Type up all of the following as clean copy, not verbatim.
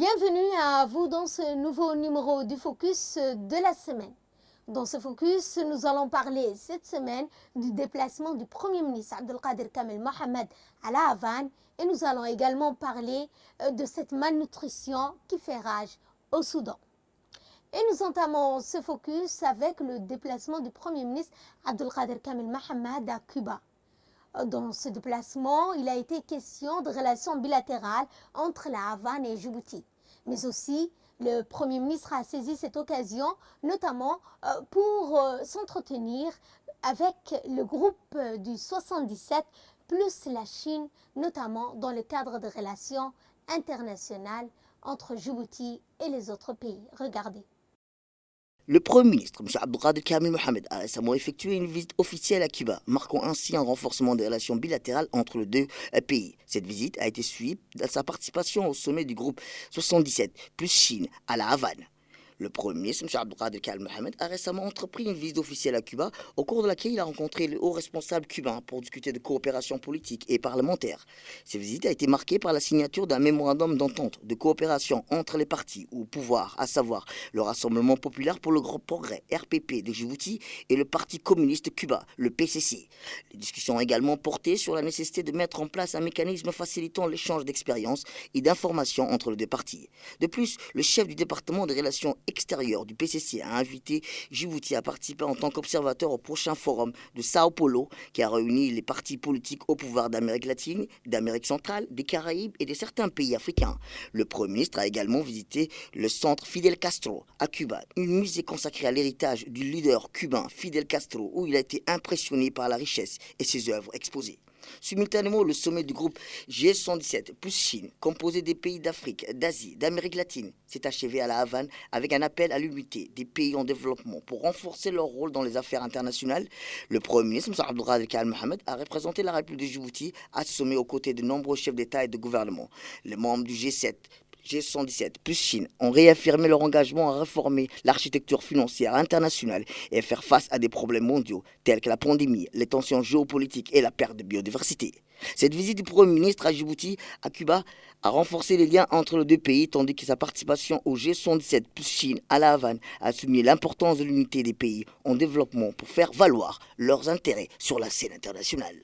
Bienvenue à vous dans ce nouveau numéro du Focus de la semaine. Dans ce Focus, nous allons parler cette semaine du déplacement du Premier ministre Abdelkader Kamel Mohamed à La Havane et nous allons également parler de cette malnutrition qui fait rage au Soudan. Et nous entamons ce Focus avec le déplacement du Premier ministre Abdelkader Kamel Mohamed à Cuba. Dans ce déplacement, il a été question de relations bilatérales entre la Havane et Djibouti. Mais aussi, le Premier ministre a saisi cette occasion, notamment pour s'entretenir avec le groupe du 77, plus la Chine, notamment dans le cadre de relations internationales entre Djibouti et les autres pays. Regardez. Le Premier ministre, M. Abdelkader Kamel Mohamed, a récemment effectué une visite officielle à Cuba, marquant ainsi un renforcement des relations bilatérales entre les deux pays. Cette visite a été suivie de sa participation au sommet du groupe 77, plus Chine, à La Havane. Le Premier ministre, M. Abdelkader Kamel Mohamed, a récemment entrepris une visite officielle à Cuba, au cours de laquelle il a rencontré le haut responsable cubain pour discuter de coopération politique et parlementaire. Cette visite a été marquée par la signature d'un mémorandum d'entente de coopération entre les partis au pouvoir, à savoir le Rassemblement populaire pour le Grand Progrès, RPP de Djibouti, et le Parti communiste cubain, le PCC. Les discussions ont également porté sur la nécessité de mettre en place un mécanisme facilitant l'échange d'expériences et d'informations entre les deux partis. De plus, le chef du département des relations extérieur du PCC a invité Djibouti à participer en tant qu'observateur au prochain forum de Sao Paulo qui a réuni les partis politiques au pouvoir d'Amérique latine, d'Amérique centrale, des Caraïbes et de certains pays africains. Le Premier ministre a également visité le centre Fidel Castro à Cuba, un musée consacré à l'héritage du leader cubain Fidel Castro où il a été impressionné par la richesse et ses œuvres exposées. Simultanément, le sommet du groupe G117 plus Chine, composé des pays d'Afrique, d'Asie, d'Amérique latine, s'est achevé à La Havane avec un appel à l'unité des pays en développement pour renforcer leur rôle dans les affaires internationales. Le Premier ministre, M. Abdelkader Kamel Mohamed, a représenté la République de Djibouti à ce sommet aux côtés de nombreux chefs d'État et de gouvernement. Les membres du G117 plus Chine ont réaffirmé leur engagement à réformer l'architecture financière internationale et à faire face à des problèmes mondiaux tels que la pandémie, les tensions géopolitiques et la perte de biodiversité. Cette visite du Premier ministre à Djibouti, à Cuba, a renforcé les liens entre les deux pays, tandis que sa participation au G117 plus Chine à La Havane a souligné l'importance de l'unité des pays en développement pour faire valoir leurs intérêts sur la scène internationale.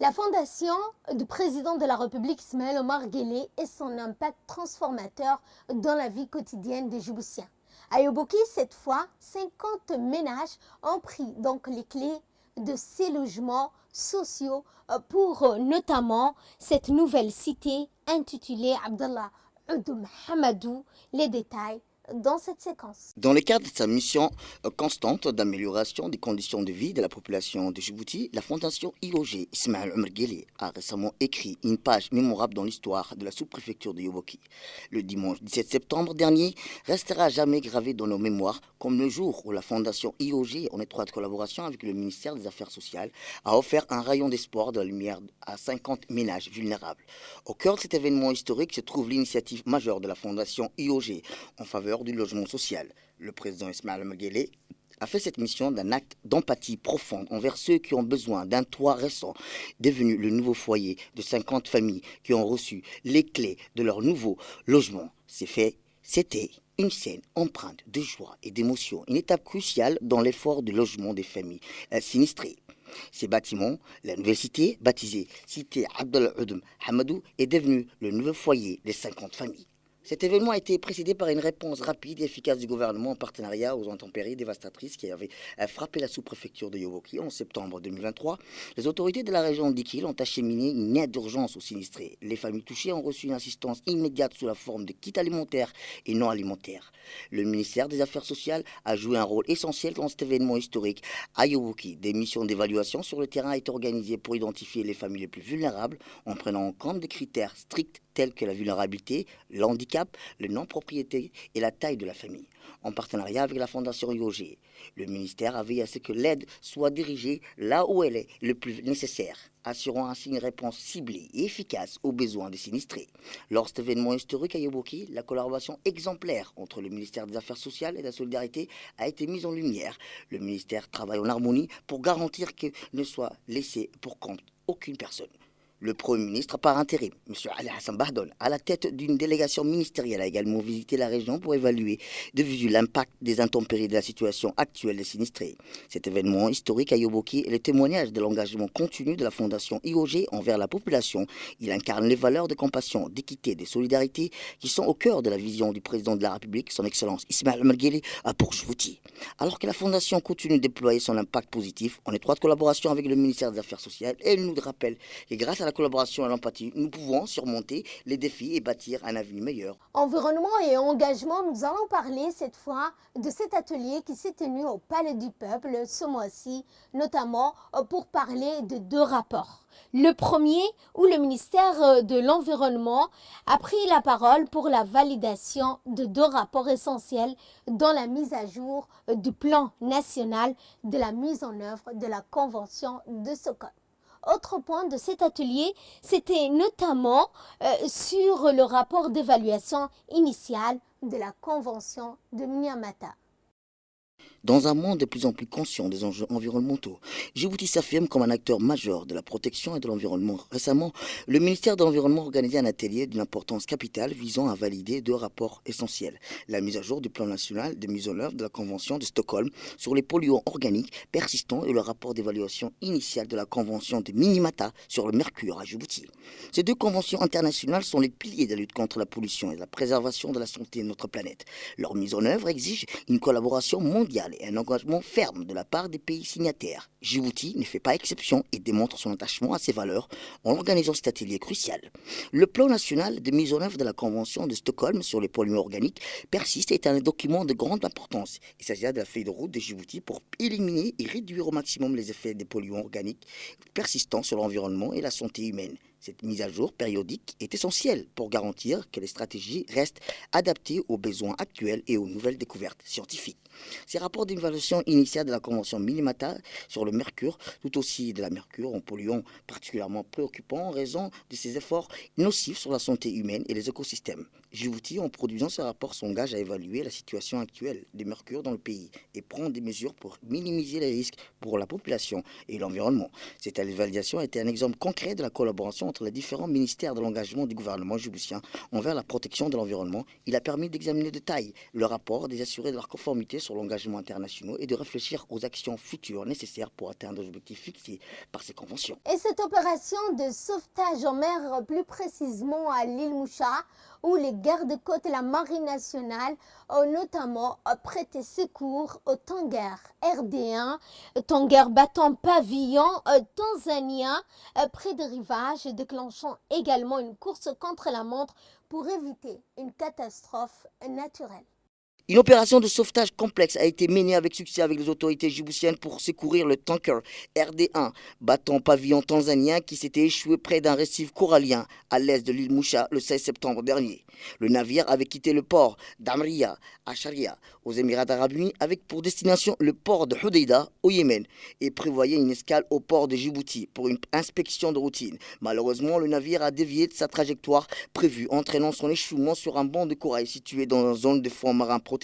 La fondation du président de la République Ismaël Omar Guelleh et son impact transformateur dans la vie quotidienne des Djiboutiens. À Yoboki, cette fois, 50 ménages ont pris donc les clés de ces logements sociaux pour notamment cette nouvelle cité intitulée Abdallah Oudoum Hamadou. Les détails dans cette séquence. Dans le cadre de sa mission constante d'amélioration des conditions de vie de la population de Djibouti, la fondation IOG Ismaël Omar Guelleh a récemment écrit une page mémorable dans l'histoire de la sous-préfecture de Yoboki. Le dimanche 17 septembre dernier restera à jamais gravé dans nos mémoires comme le jour où la fondation IOG, en étroite collaboration avec le ministère des Affaires sociales, a offert un rayon d'espoir de la lumière à 50 ménages vulnérables. Au cœur de cet événement historique se trouve l'initiative majeure de la fondation IOG en faveur du logement social. Le président Ismaël Omar Guelleh a fait cette mission d'un acte d'empathie profonde envers ceux qui ont besoin d'un toit récent, devenu le nouveau foyer de 50 familles qui ont reçu les clés de leur nouveau logement. C'était une scène empreinte de joie et d'émotion, une étape cruciale dans l'effort de logement des familles sinistrées. Ces bâtiments, la nouvelle cité, baptisée Cité Abdallah Oudoum Hamadou, est devenue le nouveau foyer des 50 familles. Cet événement a été précédé par une réponse rapide et efficace du gouvernement en partenariat aux intempéries dévastatrices qui avaient frappé la sous-préfecture de Yoboki en septembre 2023. Les autorités de la région d'Ikil ont acheminé une aide d'urgence aux sinistrés. Les familles touchées ont reçu une assistance immédiate sous la forme de kits alimentaires et non alimentaires. Le ministère des Affaires sociales a joué un rôle essentiel dans cet événement historique à Yoboki. Des missions d'évaluation sur le terrain ont été organisées pour identifier les familles les plus vulnérables en prenant en compte des critères stricts tels que la vulnérabilité, le handicap, la non-propriété et la taille de la famille. En partenariat avec la Fondation IOG, le ministère a veillé à ce que l'aide soit dirigée là où elle est le plus nécessaire, assurant ainsi une réponse ciblée et efficace aux besoins des sinistrés. Lors de cet événement historique à Yoboki, la collaboration exemplaire entre le ministère des Affaires sociales et de la Solidarité a été mise en lumière. Le ministère travaille en harmonie pour garantir que ne soit laissé pour compte aucune personne. Le Premier ministre par intérim, M. Ali Hassan Bahdon, à la tête d'une délégation ministérielle, a également visité la région pour évaluer de visu l'impact des intempéries de la situation actuelle des sinistrés. Cet événement historique a évoqué le témoignage de l'engagement continu de la Fondation IOG envers la population. Il incarne les valeurs de compassion, d'équité, de solidarité qui sont au cœur de la vision du président de la République, son Excellence Ismaël Omar Guelleh, pour Djibouti. Alors que la Fondation continue de déployer son impact positif en étroite collaboration avec le ministère des Affaires sociales, elle nous rappelle que grâce à la collaboration et l'empathie, nous pouvons surmonter les défis et bâtir un avenir meilleur. Environnement et engagement, nous allons parler cette fois de cet atelier qui s'est tenu au Palais du Peuple ce mois-ci, notamment pour parler de 2 rapports. Le premier, où le ministère de l'Environnement a pris la parole pour la validation de 2 rapports essentiels dans la mise à jour du plan national de la mise en œuvre de la Convention de Stockholm. Autre point de cet atelier, c'était notamment sur le rapport d'évaluation initiale de la Convention de Minamata. Dans un monde de plus en plus conscient des enjeux environnementaux, Djibouti s'affirme comme un acteur majeur de la protection et de l'environnement. Récemment, le ministère de l'Environnement organisait un atelier d'une importance capitale visant à valider 2 rapports essentiels. La mise à jour du plan national de mise en œuvre de la Convention de Stockholm sur les polluants organiques persistants et le rapport d'évaluation initiale de la Convention de Minamata sur le mercure à Djibouti. Ces 2 conventions internationales sont les piliers de la lutte contre la pollution et la préservation de la santé de notre planète. Leur mise en œuvre exige une collaboration mondiale et un engagement ferme de la part des pays signataires. Djibouti ne fait pas exception et démontre son attachement à ces valeurs en organisant cet atelier crucial. Le plan national de mise en œuvre de la Convention de Stockholm sur les polluants organiques persiste et est un document de grande importance. Il s'agit de la feuille de route de Djibouti pour éliminer et réduire au maximum les effets des polluants organiques persistants sur l'environnement et la santé humaine. Cette mise à jour périodique est essentielle pour garantir que les stratégies restent adaptées aux besoins actuels et aux nouvelles découvertes scientifiques. Ces rapports d'évaluation initiale de la Convention Minamata sur le mercure, tout aussi de la mercure en polluant particulièrement préoccupant en raison de ses efforts nocifs sur la santé humaine et les écosystèmes. Djibouti, en produisant ce rapport, s'engage à évaluer la situation actuelle des mercures dans le pays et prend des mesures pour minimiser les risques pour la population et l'environnement. Cette évaluation a été un exemple concret de la collaboration entre les différents ministères de l'engagement du gouvernement djiboutien envers la protection de l'environnement. Il a permis d'examiner de détail le rapport, de s'assurer de leur conformité sur l'engagement international et de réfléchir aux actions futures nécessaires pour atteindre les objectifs fixés par ces conventions. Et cette opération de sauvetage en mer, plus précisément à l'île Moucha, où les gardes-côtes et la marine nationale ont notamment prêté secours au tanker RD1, tanker battant pavillon tanzanien près des rivages, déclenchant également une course contre la montre pour éviter une catastrophe naturelle. Une opération de sauvetage complexe a été menée avec succès avec les autorités djiboutiennes pour secourir le tanker RD1, battant pavillon tanzanien qui s'était échoué près d'un récif corallien à l'est de l'île Moucha le 16 septembre dernier. Le navire avait quitté le port d'Amriya à Sharia, aux Émirats arabes unis, avec pour destination le port de Hodeida au Yémen et prévoyait une escale au port de Djibouti pour une inspection de routine. Malheureusement, le navire a dévié de sa trajectoire prévue, entraînant son échouement sur un banc de corail situé dans une zone de fond marin protégé.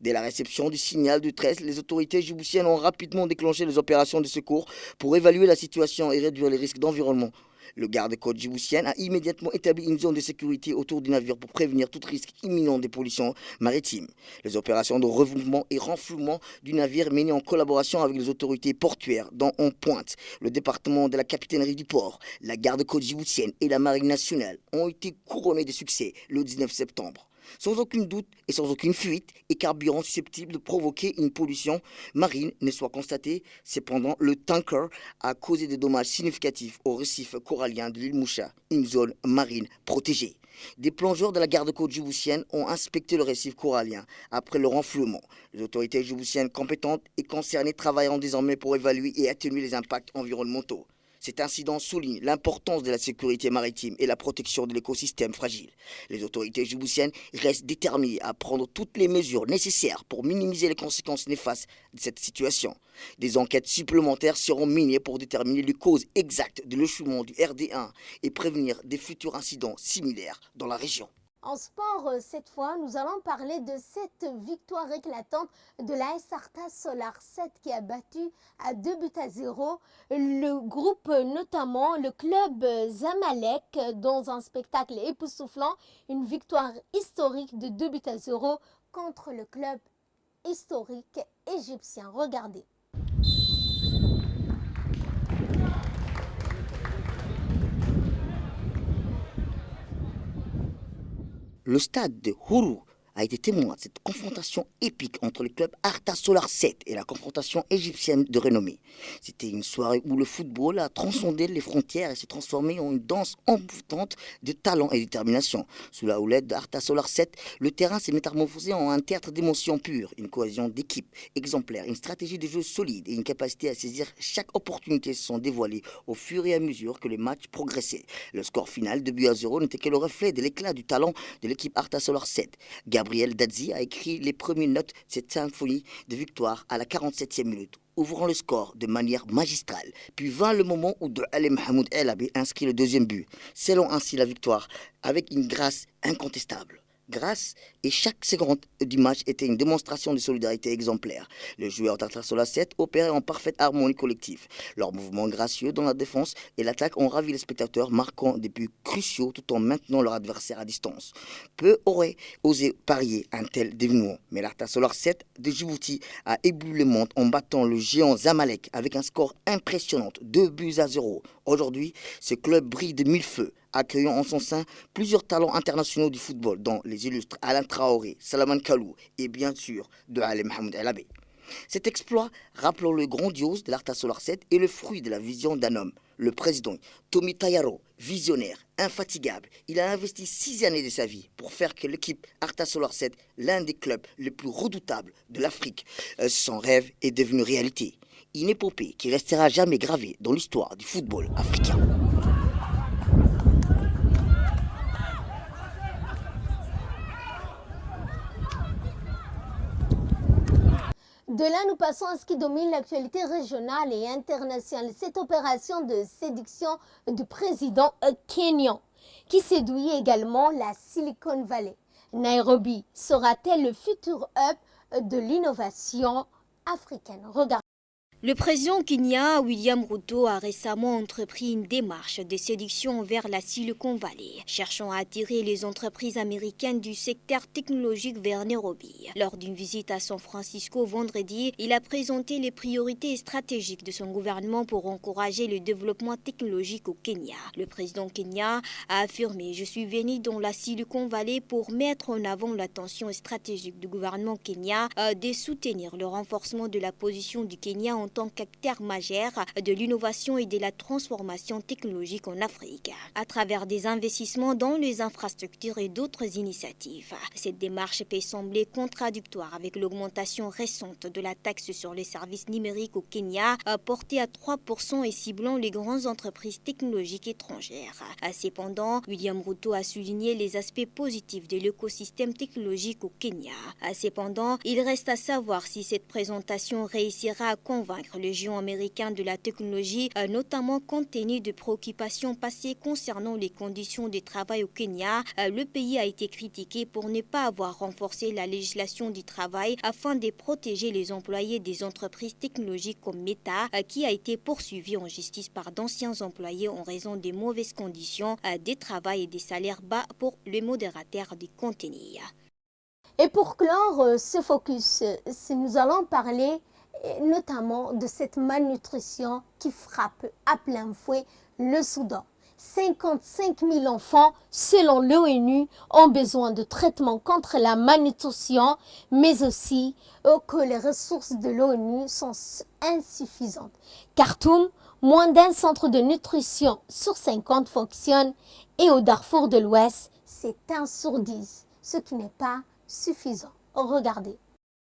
Dès la réception du signal du 13, les autorités djiboutiennes ont rapidement déclenché les opérations de secours pour évaluer la situation et réduire les risques d'environnement. Le garde-côte djiboutien a immédiatement établi une zone de sécurité autour du navire pour prévenir tout risque imminent des pollutions maritimes. Les opérations de remouvement et renflouement du navire menées en collaboration avec les autorités portuaires, dont on pointe le département de la capitainerie du port, la garde-côte djiboutienne et la marine nationale, ont été couronnées de succès le 19 septembre. Sans aucun doute et sans aucune fuite et carburant susceptible de provoquer une pollution marine ne soit constaté. Cependant, le tanker a causé des dommages significatifs au récif corallien de l'île Moucha, une zone marine protégée. Des plongeurs de la garde-côte djiboutienne ont inspecté le récif corallien après le renflouement. Les autorités djiboutiennes compétentes et concernées travailleront désormais pour évaluer et atténuer les impacts environnementaux. Cet incident souligne l'importance de la sécurité maritime et la protection de l'écosystème fragile. Les autorités djiboutiennes restent déterminées à prendre toutes les mesures nécessaires pour minimiser les conséquences néfastes de cette situation. Des enquêtes supplémentaires seront menées pour déterminer les causes exactes de l'échouement du RD1 et prévenir des futurs incidents similaires dans la région. En sport, cette fois, nous allons parler de cette victoire éclatante de l'AS Arta Solar 7 qui a battu à 2 buts à 0 le groupe, notamment le club Zamalek, dans un spectacle époustouflant, une victoire historique de 2 buts à 0 contre le club historique égyptien. Regardez. Le stade de Hourou a été témoin de cette confrontation épique entre le club Arta Solar 7 et la confrontation égyptienne de renommée. C'était une soirée où le football a transcendé les frontières et s'est transformé en une danse envoûtante de talent et de détermination. Sous la houlette d'Arta Solar 7, le terrain s'est métamorphosé en un théâtre d'émotions pures, une cohésion d'équipe exemplaire, une stratégie de jeu solide et une capacité à saisir chaque opportunité se sont dévoilées au fur et à mesure que les matchs progressaient. Le score final, 2 buts à 0, n'était que le reflet de l'éclat du talent de l'équipe Arta Solar 7. Gabriel Dadzi a écrit les premières notes de cette symphonie de victoire à la 47e minute, ouvrant le score de manière magistrale. Puis vint le moment où Ali Mahmoud El Abi inscrit le deuxième but, scellant ainsi la victoire avec une grâce incontestable. Grâce et chaque seconde du match était une démonstration de solidarité exemplaire. Les joueurs d'Arta Solar 7 opéraient en parfaite harmonie collective. Leurs mouvements gracieux dans la défense et l'attaque ont ravi les spectateurs, marquant des buts cruciaux tout en maintenant leur adversaire à distance. Peu auraient osé parier un tel dénouement, mais l'Arta Solar 7 de Djibouti a ébloui le monde en battant le géant Zamalek avec un score impressionnant, 2 buts à 0. Aujourd'hui, ce club brille de mille feux, accueillant en son sein plusieurs talents internationaux du football, dont les illustres Alain Traoré, Salaman Kalou et bien sûr de Ali Mahmoud El Abi. Cet exploit, rappelons le grandiose de l'Arta Solar 7, est le fruit de la vision d'un homme, le président Tomi Tayaro, visionnaire, infatigable. Il a investi 6 années de sa vie pour faire que l'équipe Arta Solar 7, l'un des clubs les plus redoutables de l'Afrique, son rêve est devenu réalité. Une épopée qui restera jamais gravée dans l'histoire du football africain. De là, nous passons à ce qui domine l'actualité régionale et internationale. Cette opération de séduction du président kényan, qui séduit également la Silicon Valley. Nairobi sera-t-elle le futur hub de l'innovation africaine? Regardez. Le président kenyan William Ruto a récemment entrepris une démarche de séduction vers la Silicon Valley, cherchant à attirer les entreprises américaines du secteur technologique vers Nairobi. Lors d'une visite à San Francisco vendredi, il a présenté les priorités stratégiques de son gouvernement pour encourager le développement technologique au Kenya. Le président kenyan a affirmé « Je suis venu dans la Silicon Valley pour mettre en avant l'attention stratégique du gouvernement kenyan de soutenir le renforcement de la position du Kenya en tant qu'acteur majeur de l'innovation et de la transformation technologique en Afrique, à travers des investissements dans les infrastructures et d'autres initiatives. Cette démarche peut sembler contradictoire avec l'augmentation récente de la taxe sur les services numériques au Kenya, portée à 3% et ciblant les grandes entreprises technologiques étrangères. Cependant, William Ruto a souligné les aspects positifs de l'écosystème technologique au Kenya. Cependant, il reste à savoir si cette présentation réussira à convaincre le géant américain de la technologie, notamment compte tenu de préoccupations passées concernant les conditions de travail au Kenya. Le pays a été critiqué pour ne pas avoir renforcé la législation du travail afin de protéger les employés des entreprises technologiques comme Meta, qui a été poursuivi en justice par d'anciens employés en raison des mauvaises conditions de travail et des salaires bas pour les modérateurs du contenu. Et pour clore ce focus, nous allons parler notamment de cette malnutrition qui frappe à plein fouet le Soudan. 55 000 enfants, selon l'ONU, ont besoin de traitements contre la malnutrition, mais aussi que les ressources de l'ONU sont insuffisantes. Khartoum, moins d'un centre de nutrition sur 50 fonctionne et au Darfour de l'Ouest, c'est 1 sur 10, ce qui n'est pas suffisant. Regardez.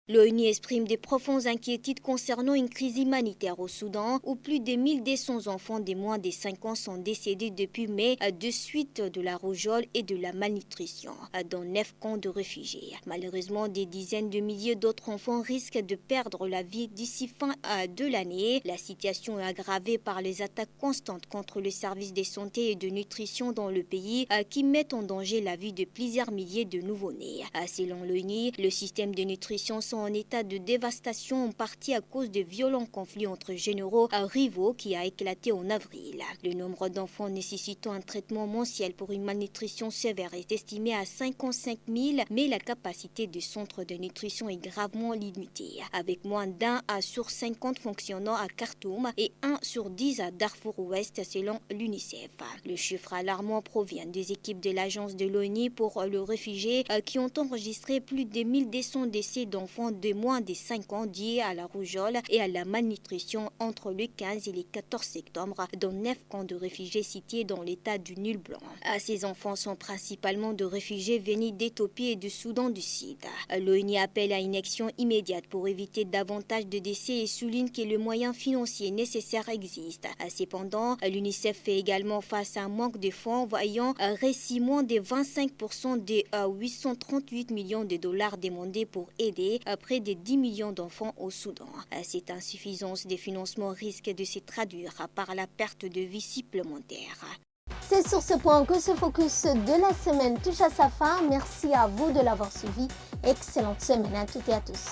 L'ONU exprime des profondes inquiétudes concernant une crise humanitaire au Soudan où plus de 1200 enfants de moins de 5 ans sont décédés depuis mai de suite de la rougeole et de la malnutrition dans 9 camps de réfugiés. Malheureusement, des dizaines de milliers d'autres enfants risquent de perdre la vie d'ici fin de l'année. La situation est aggravée par les attaques constantes contre les services de santé et de nutrition dans le pays qui mettent en danger la vie de plusieurs milliers de nouveau-nés. Selon l'ONU, le système de nutrition en état de dévastation en partie à cause de violents conflits entre généraux rivaux qui a éclaté en avril. Le nombre d'enfants nécessitant un traitement mensuel pour une malnutrition sévère est estimé à 55 000, mais la capacité des centres de nutrition est gravement limitée, avec moins d'1 sur 50 fonctionnant à Khartoum et 1 sur 10 à Darfour Ouest selon l'UNICEF. Le chiffre alarmant provient des équipes de l'agence de l'ONU pour le réfugié qui ont enregistré plus de 1200 décès d'enfants de moins de 5 ans liés à la rougeole et à la malnutrition entre le 15 et le 14 septembre dans 9 camps de réfugiés situés dans l'état du Nil blanc. Ces enfants sont principalement de réfugiés venus d'Éthiopie et du Soudan du Sud. L'ONU appelle à une action immédiate pour éviter davantage de décès et souligne que le moyen financier nécessaire existe. Cependant, l'UNICEF fait également face à un manque de fonds, voyant récit moins de 25% des 838 millions de dollars demandés pour aider près de 10 millions d'enfants au Soudan. Cette insuffisance de financement risque de se traduire par la perte de vie supplémentaire. C'est sur ce point que ce focus de la semaine touche à sa fin. Merci à vous de l'avoir suivi. Excellente semaine à toutes et à tous.